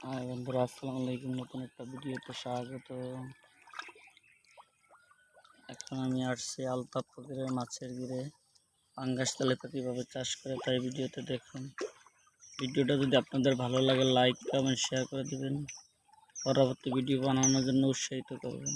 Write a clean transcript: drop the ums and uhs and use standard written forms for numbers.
High বন্ধুরা, আসসালামু আলাইকুম। নতুন একটা ভিডিওতে স্বাগত। এখন আমি আসছি আলতাপ পুকুরের মাছের গিরে পাঙ্গাস তেলাপিয়া কীভাবে চাষ করে তাই ভিডিওতে দেখুন। ভিডিওটা যদি আপনাদের ভালো লাগে লাইক কমেন্ট শেয়ার করে দেবেন, পরবর্তী ভিডিও বানানোর জন্য উৎসাহিত করবেন।